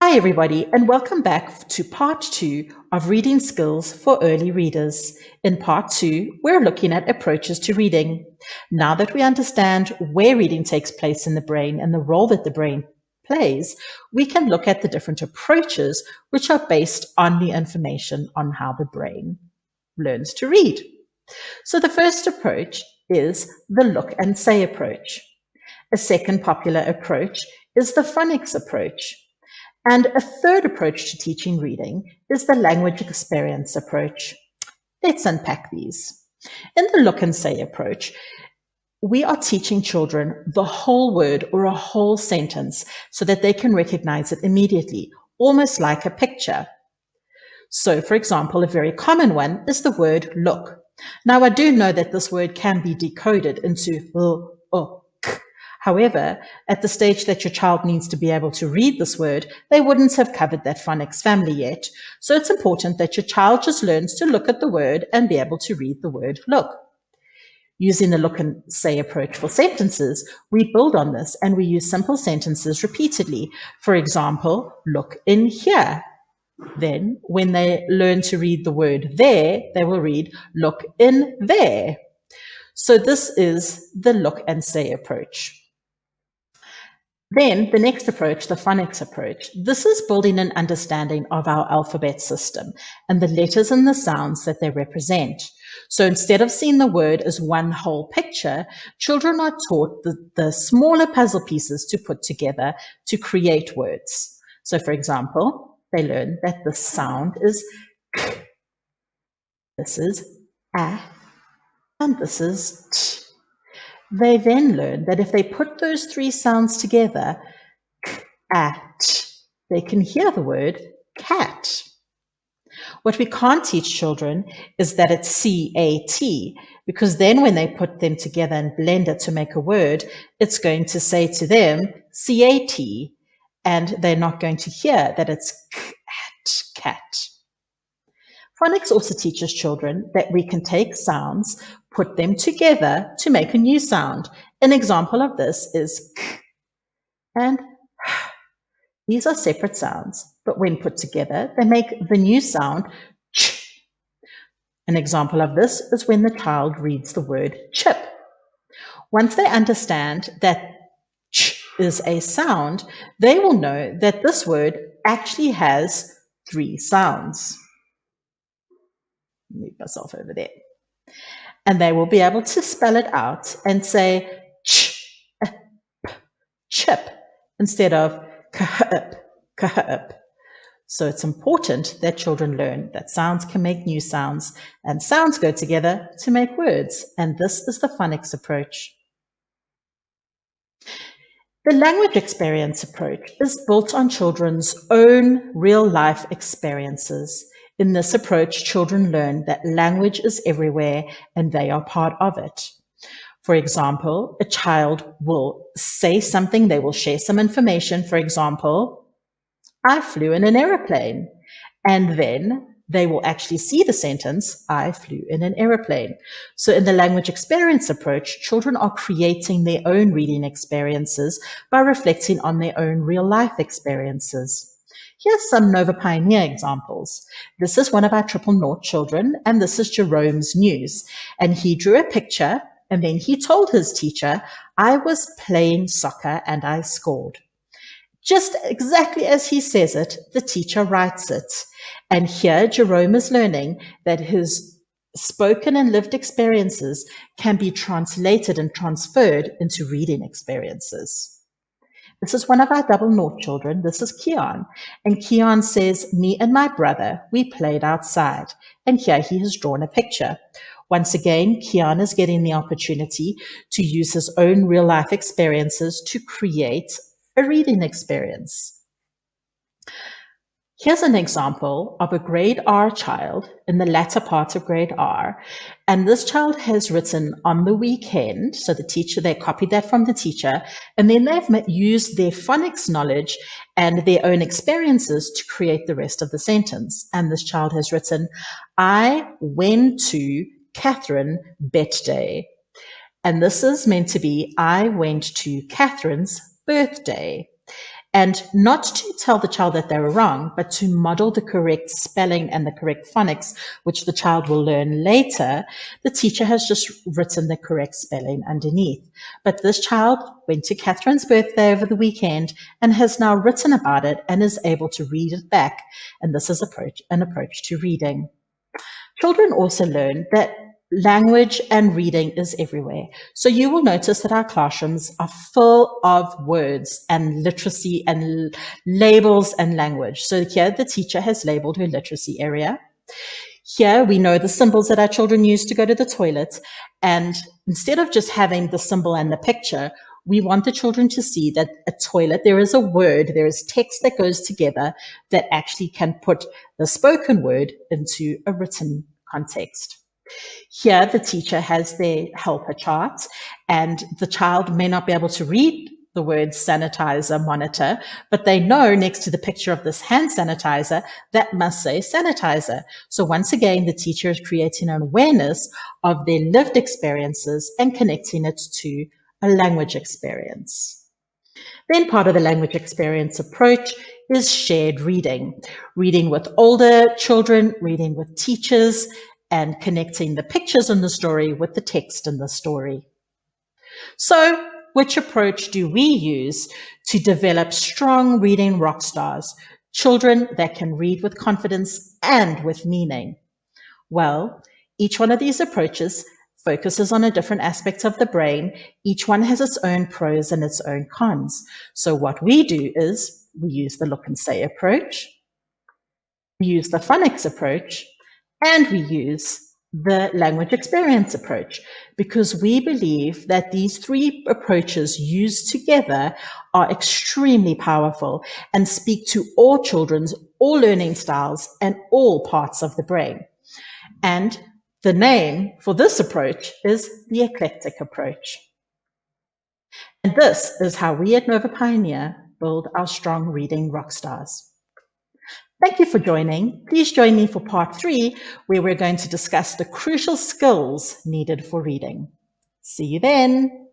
Hi, everybody, and welcome back to part 2 of Reading Skills for Early Readers. In part 2, we're looking at approaches to reading. Now that we understand where reading takes place in the brain and the role that the brain plays, we can look at the different approaches which are based on the information on how the brain learns to read. So the first approach is the look and say approach. A second popular approach is the phonics approach. And a third approach to teaching reading is the language experience approach. Let's unpack these. In the look and say approach, we are teaching children the whole word or a whole sentence so that they can recognize it immediately, almost like a picture. So, for example, a very common one is the word look. Now, I do know that this word can be decoded into l. However, at the stage that your child needs to be able to read this word, they wouldn't have covered that phonics family yet. So it's important that your child just learns to look at the word and be able to read the word look. Using the look and say approach for sentences, we build on this and we use simple sentences repeatedly. For example, look in here. Then, when they learn to read the word there, they will read look in there. So this is the look and say approach. Then the next approach, the phonics approach, this is building an understanding of our alphabet system and the letters and the sounds that they represent. So instead of seeing the word as one whole picture, children are taught the smaller puzzle pieces to put together to create words. So for example, they learn that the sound is k, this is a, and this is t. They then learn that if they put those three sounds together, at, they can hear the word cat. What we can't teach children is that it's C-A-T, because then when they put them together and blend it to make a word, it's going to say to them C-A-T, and they're not going to hear that it's cat. Phonics also teaches children that we can take sounds, put them together to make a new sound. An example of this is k and h. These are separate sounds, but when put together, they make the new sound ch. An example of this is when the child reads the word chip. Once they understand that ch is a sound, they will know that this word actually has 3 sounds. Move myself over there. And they will be able to spell it out and say chip instead of khip. So it's important that children learn that sounds can make new sounds and sounds go together to make words. And this is the phonics approach. The language experience approach is built on children's own real-life experiences. In this approach, children learn that language is everywhere and they are part of it. For example, a child will say something, they will share some information. For example, I flew in an aeroplane. And then they will actually see the sentence, I flew in an aeroplane. So in the language experience approach, children are creating their own reading experiences by reflecting on their own real life experiences. Here's some Nova Pioneer examples. This is one of our 000 children, and this is Jerome's news. And he drew a picture, and then he told his teacher, I was playing soccer and I scored. Just exactly as he says it, the teacher writes it. And here Jerome is learning that his spoken and lived experiences can be translated and transferred into reading experiences. This is one of our 000 children. This is Keon. And Keon says, me and my brother, we played outside. And here he has drawn a picture. Once again, Keon is getting the opportunity to use his own real life experiences to create a reading experience. Here's an example of a grade R child in the latter part of grade R. And this child has written on the weekend. So the teacher, they copied that from the teacher, and then they've used their phonics knowledge and their own experiences to create the rest of the sentence. And this child has written, I went to Catherine birthday. And this is meant to be, I went to Catherine's birthday. And not to tell the child that they were wrong, but to model the correct spelling and the correct phonics, which the child will learn later, the teacher has just written the correct spelling underneath. But this child went to Catherine's birthday over the weekend and has now written about it and is able to read it back. And this is an approach to reading. Children also learn that language and reading is everywhere. So you will notice that our classrooms are full of words and literacy and labels and language. So here the teacher has labeled her literacy area. Here we know the symbols that our children use to go to the toilet. And instead of just having the symbol and the picture, we want the children to see that a toilet, there is a word, there is text that goes together that actually can put the spoken word into a written context. Here, the teacher has their helper chart, and the child may not be able to read the words sanitizer, monitor, but they know next to the picture of this hand sanitizer that must say sanitizer. So once again, the teacher is creating an awareness of their lived experiences and connecting it to a language experience. Then part of the language experience approach is shared reading, reading with older children, reading with teachers, and connecting the pictures in the story with the text in the story. So, which approach do we use to develop strong reading rock stars, children that can read with confidence and with meaning? Well, each one of these approaches focuses on a different aspect of the brain. Each one has its own pros and its own cons. So what we do is we use the look and say approach, we use the phonics approach, and we use the language experience approach, because we believe that these three approaches used together are extremely powerful and speak to all children's, all learning styles, and all parts of the brain. And the name for this approach is the eclectic approach. And this is how we at Nova Pioneer build our strong reading rock stars. Thank you for joining. Please join me for part 3, where we're going to discuss the crucial skills needed for reading. See you then.